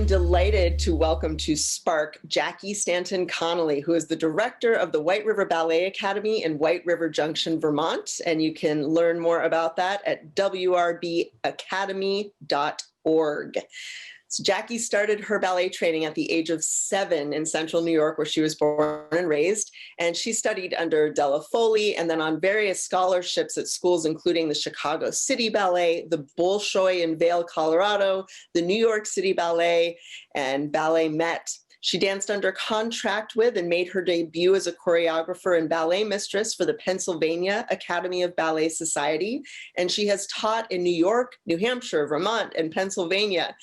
delighted to welcome to Spark Jackie Stanton Conley, who is the director of the White River Ballet Academy in White River Junction, Vermont. And you can learn more about that at wrbacademy.org. So Jackie started her ballet training at the age of 7 in central New York, where she was born and raised. And she studied under Della Foley and then on various scholarships at schools, including the Chicago City Ballet, the Bolshoi in Vail, Colorado, the New York City Ballet, and Ballet Met. She danced under contract with and made her debut as a choreographer and ballet mistress for the Pennsylvania Academy of Ballet Society. And she has taught in New York, New Hampshire, Vermont, and Pennsylvania.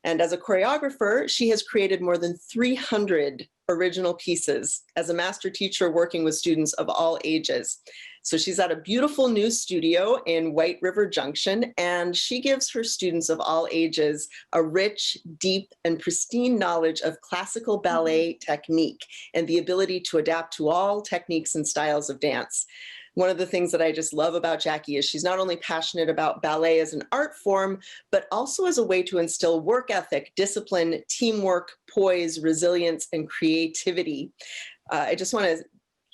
And as a choreographer, she has created more than 300 original pieces as a master teacher working with students of all ages. So she's at a beautiful new studio in White River Junction, and she gives her students of all ages a rich, deep, and pristine knowledge of classical ballet technique and the ability to adapt to all techniques and styles of dance. One of the things that I just love about Jackie is she's not only passionate about ballet as an art form, but also as a way to instill work ethic, discipline, teamwork, poise, resilience, and creativity. I just want to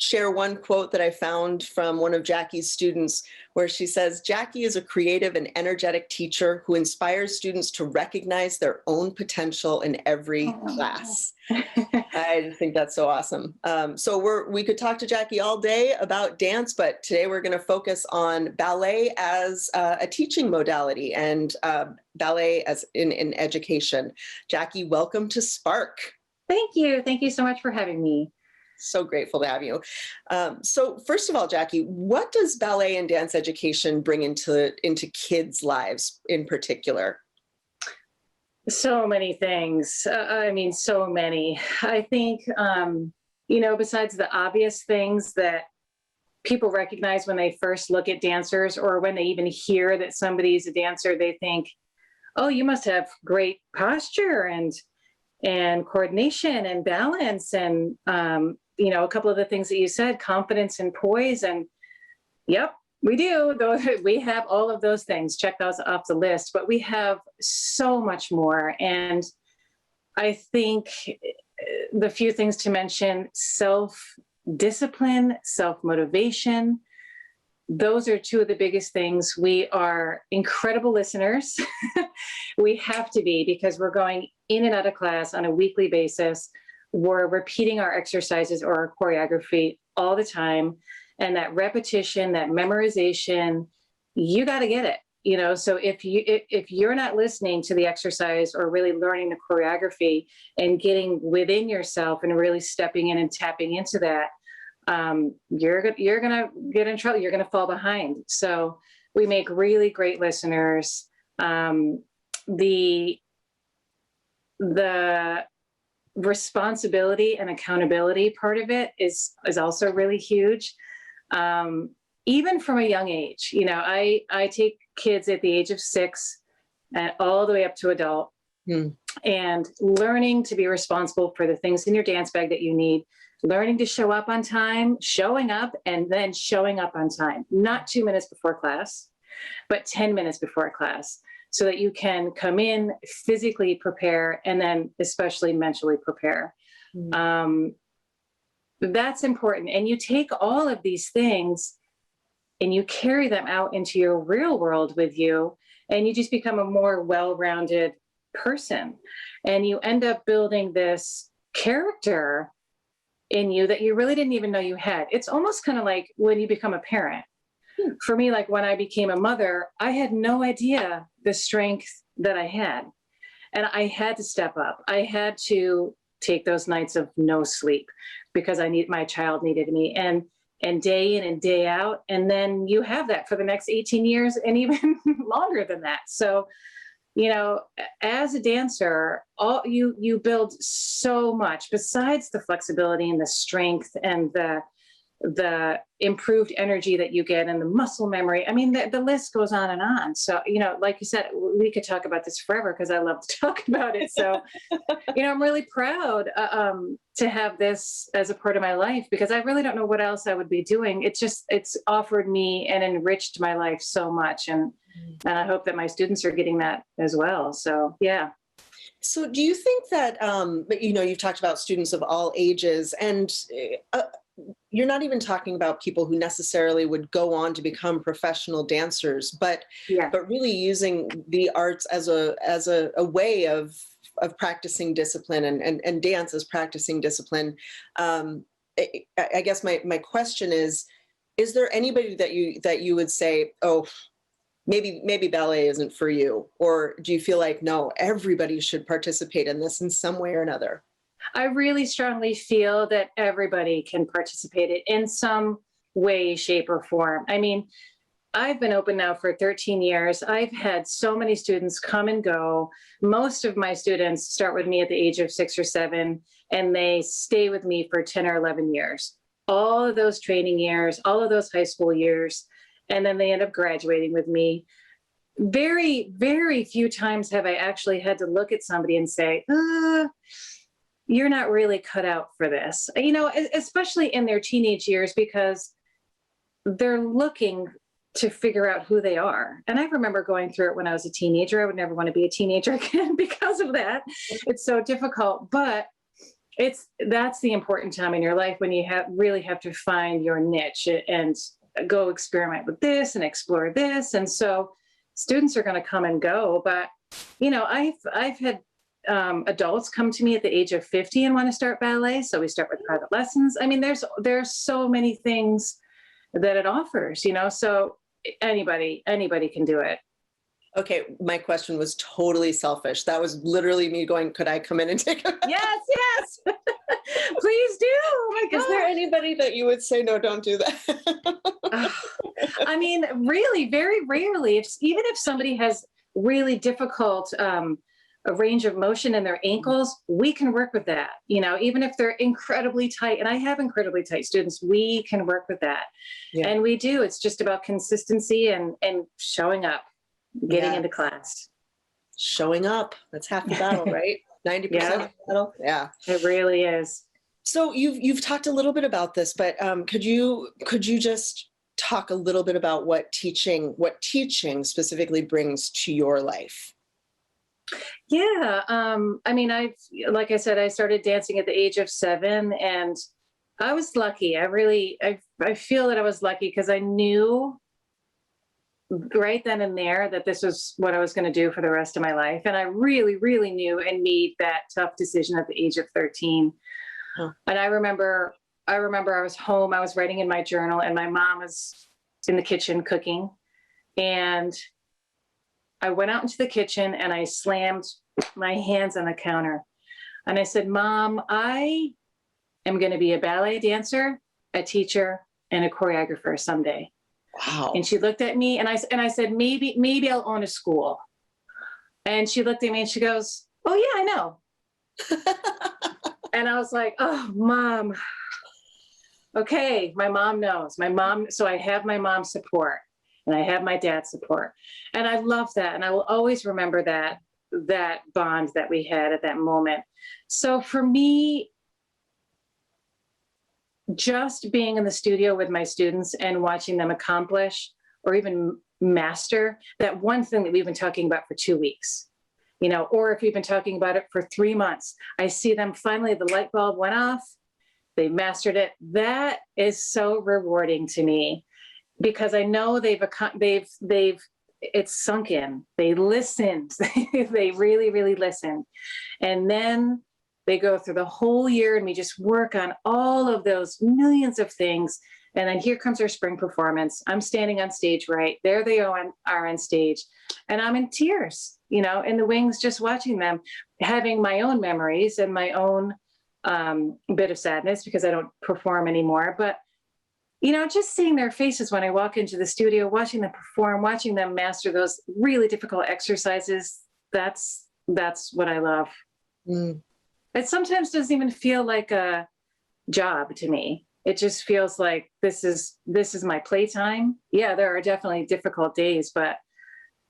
share one quote that I found from one of Jackie's students, where she says, "Jackie is a creative and energetic teacher who inspires students to recognize their own potential in every class." I just think that's so awesome. So we could talk to Jackie all day about dance, but today we're going to focus on ballet as a teaching modality and ballet as in education. Jackie, welcome to Spark. Thank you. Thank you so much for having me. So grateful to have you. So first of all, Jackie, what does ballet and dance education bring into kids' lives in particular? So many things. I mean, so many. I think, besides the obvious things that people recognize when they first look at dancers, or when they even hear that somebody's a dancer, they think, oh, you must have great posture and coordination and balance and, a couple of the things that you said, confidence and poise. And yep, we do. We have all of those things. Check those off the list, but we have so much more. And I think the few things to mention: self-discipline, self-motivation. Those are two of the biggest things. We are incredible listeners. We have to be, because we're going in and out of class on a weekly basis. We're repeating our exercises or our choreography all the time. And that repetition, that memorization, you got to get it. So if you're not listening to the exercise or really learning the choreography and getting within yourself and really stepping in and tapping into that, you're going to get in trouble. You're going to fall behind. So we make really great listeners. The responsibility and accountability part of it is also really huge. Even from a young age, I take kids at the age of 6 and all the way up to adult, and learning to be responsible for the things in your dance bag that you need, learning to show up on time, showing up, and then showing up on time, not 2 minutes before class, but 10 minutes before class, so that you can come in, physically prepare, and then especially mentally prepare. That's important. And you take all of these things and you carry them out into your real world with you, and you just become a more well-rounded person. And you end up building this character in you that you really didn't even know you had. It's almost kind of like when you become a parent. For me, like when I became a mother, I had no idea the strength that I had. And I had to step up. I had to take those nights of no sleep because my child needed me, and day in and day out. And then you have that for the next 18 years and even longer than that. So, as a dancer, you build so much besides the flexibility and the strength and the improved energy that you get and the muscle memory. I mean, the list goes on and on. So, like you said, we could talk about this forever because I love to talk about it. So, I'm really proud to have this as a part of my life, because I really don't know what else I would be doing. It's offered me and enriched my life so much. And I hope that my students are getting that as well. So, yeah. So do you think that, you've talked about students of all ages, and uh, you're not even talking about people who necessarily would go on to become professional dancers, Yeah. but really using the arts as a way of practicing discipline, and dance as practicing discipline. Um, I guess my question is there anybody that you would say, oh, maybe ballet isn't for you, or do you feel like no, everybody should participate in this in some way or another? I really strongly feel that everybody can participate in some way, shape, or form. I mean, I've been open now for 13 years. I've had so many students come and go. Most of my students start with me at the age of 6 or 7, and they stay with me for 10 or 11 years. All of those training years, all of those high school years, and then they end up graduating with me. Very, very few times have I actually had to look at somebody and say, you're not really cut out for this, especially in their teenage years, because they're looking to figure out who they are. And I remember going through it when I was a teenager. I would never want to be a teenager again because of that. It's so difficult, but that's the important time in your life when you really have to find your niche and go experiment with this and explore this. And so students are going to come and go, but I've had adults come to me at the age of 50 and want to start ballet. So we start with private lessons. I mean, there's so many things that it offers, so anybody can do it. Okay, my question was totally selfish. That was literally me going, could I come in and take a Yes, yes. Please do. Oh my God. Is there anybody that you would say, no, don't do that? I mean, really, very rarely, even if somebody has really difficult a range of motion in their ankles, we can work with that. Even if they're incredibly tight, and I have incredibly tight students, we can work with that. Yeah. And we do. It's just about consistency and showing up, getting into class. Showing up. That's half the battle, right? 90% of the battle. Yeah. It really is. So you've talked a little bit about this, but could you just talk a little bit about what teaching specifically brings to your life? Yeah. I mean, like I said, I started dancing at the age of 7, and I was lucky. I feel that I was lucky because I knew right then and there that this was what I was going to do for the rest of my life. And I really, really knew and made that tough decision at the age of 13. Huh. And I remember I was home, I was writing in my journal, and my mom was in the kitchen cooking. And I went out into the kitchen and I slammed my hands on the counter. And I said, Mom, I am going to be a ballet dancer, a teacher, and a choreographer someday. Wow. And she looked at me and I said, maybe I'll own a school. And she looked at me and she goes, oh yeah, I know. And I was like, oh, Mom. Okay. My mom knows. So I have my mom's support. And I have my dad's support. And I love that. And I will always remember that bond that we had at that moment. So for me, just being in the studio with my students and watching them accomplish or even master that one thing that we've been talking about for 2 weeks, or if we've been talking about it for 3 months, I see them finally, the light bulb went off, they mastered it. That is so rewarding to me. Because I know it's sunk in. They listened. They really, really listened. And then they go through the whole year and we just work on all of those millions of things. And then here comes our spring performance. I'm standing on stage, right? There they are on stage. And I'm in tears, in the wings, just watching them, having my own memories and my own bit of sadness because I don't perform anymore. But just seeing their faces when I walk into the studio, watching them perform, watching them master those really difficult exercises, that's what I love. Mm. It sometimes doesn't even feel like a job to me. It just feels like this is my playtime. Yeah, there are definitely difficult days, but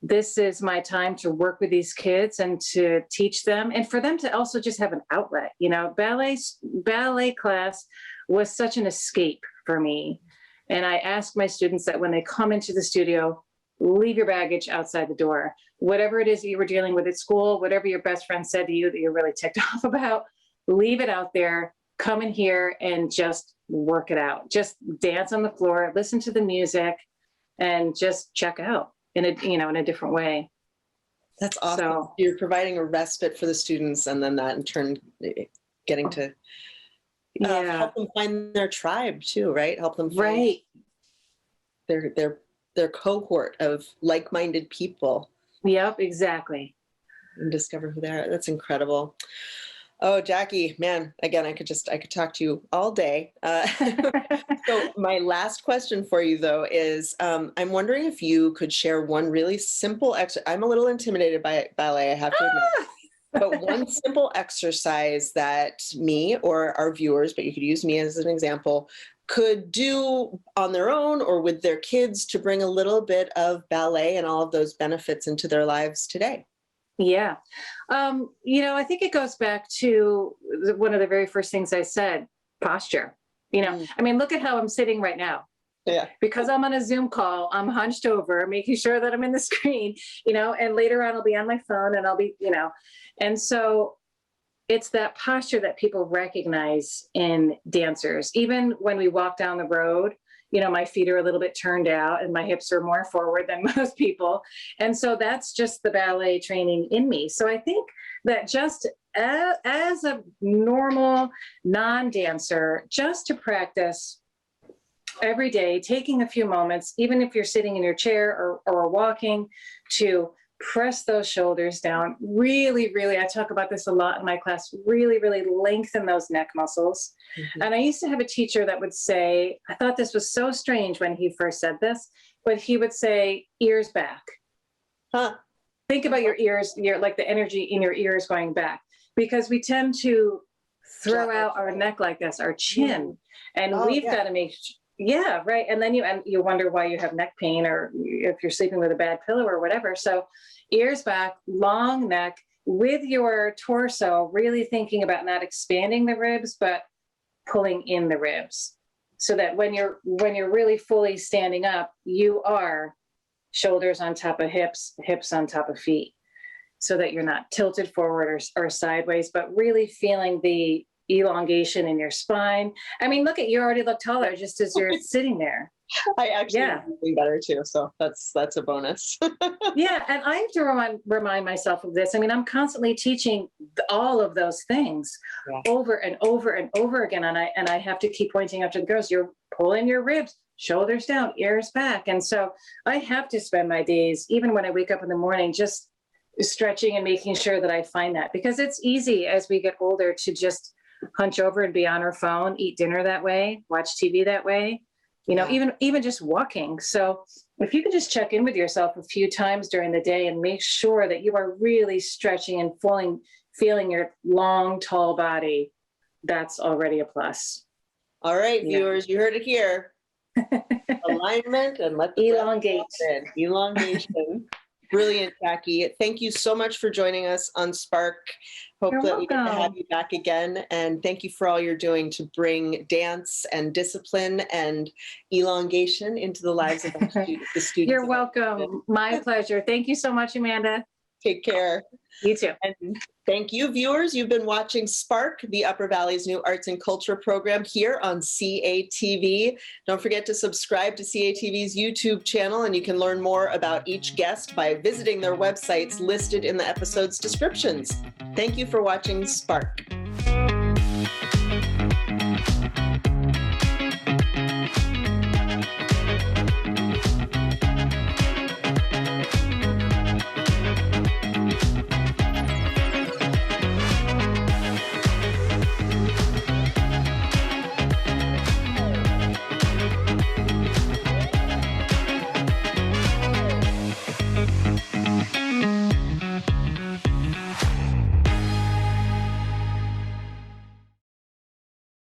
this is my time to work with these kids and to teach them and for them to also just have an outlet. Ballet class was such an escape for me. And I ask my students that when they come into the studio, leave your baggage outside the door. Whatever it is that you were dealing with at school, whatever your best friend said to you that you're really ticked off about, leave it out there. Come in here and just work it out. Just dance on the floor, listen to the music, and just check out in a different way. That's awesome. So, you're providing a respite for the students, and then that in turn getting to help them find their tribe too, right? Help them find their cohort of like-minded people. Yep, exactly. And discover who they are. That's incredible. Oh, Jackie, man, again, I could talk to you all day. So my last question for you, though, is I'm wondering if you could share one really simple exercise. I'm a little intimidated by ballet, I have to admit. But one simple exercise that me or our viewers, but you could use me as an example, could do on their own or with their kids to bring a little bit of ballet and all of those benefits into their lives today. Yeah. I think it goes back to one of the very first things I said, posture. I mean, look at how I'm sitting right now. Yeah. Because I'm on a Zoom call, I'm hunched over, making sure that I'm in the screen, and later on I'll be on my phone and I'll be, and so it's that posture that people recognize in dancers. Even when we walk down the road, my feet are a little bit turned out and my hips are more forward than most people. And so that's just the ballet training in me. So I think that just as a normal non-dancer, just to practice every day, taking a few moments, even if you're sitting in your chair or walking, to press those shoulders down. Really, really, I talk about this a lot in my class, really, really lengthen those neck muscles. Mm-hmm. And I used to have a teacher that would say, I thought this was so strange when he first said this, but he would say, ears back. Huh. Think about your ears, like the energy in your ears going back, because we tend to throw out our neck like this, our chin, and we've got to make right. And then you wonder why you have neck pain, or if you're sleeping with a bad pillow or whatever. So ears back, long neck, with your torso, really thinking about not expanding the ribs, but pulling in the ribs, so that when you're really fully standing up, you are shoulders on top of hips, hips on top of feet, so that you're not tilted forward or sideways, but really feeling the elongation in your spine. I mean, you already look taller just as you're sitting there. I actually am feeling better too, so that's a bonus. Yeah, and I have to remind myself of this. I mean, I'm constantly teaching all of those things over and over and over again, and I have to keep pointing out to the girls, you're pulling your ribs, shoulders down, ears back. And so I have to spend my days, even when I wake up in the morning, just stretching and making sure that I find that, because it's easy as we get older to just hunch over and be on our phone, eat dinner that way, watch TV that way, even just walking. So if you can just check in with yourself a few times during the day and make sure that you are really stretching and feeling your long, tall body, that's already a plus. All right, viewers, you heard it here. Alignment and let the elongate. Elongation. Brilliant, Jackie. Thank you so much for joining us on Spark. Hope You're that we get to welcome. have you back again. And thank you for all you're doing to bring dance and discipline and elongation into the lives of the students. You're welcome. My pleasure. Thank you so much, Amanda. Take care. You too. And thank you, viewers. You've been watching Spark, the Upper Valley's new arts and culture program here on CATV. Don't forget to subscribe to CATV's YouTube channel, and you can learn more about each guest by visiting their websites listed in the episode's descriptions. Thank you for watching Spark.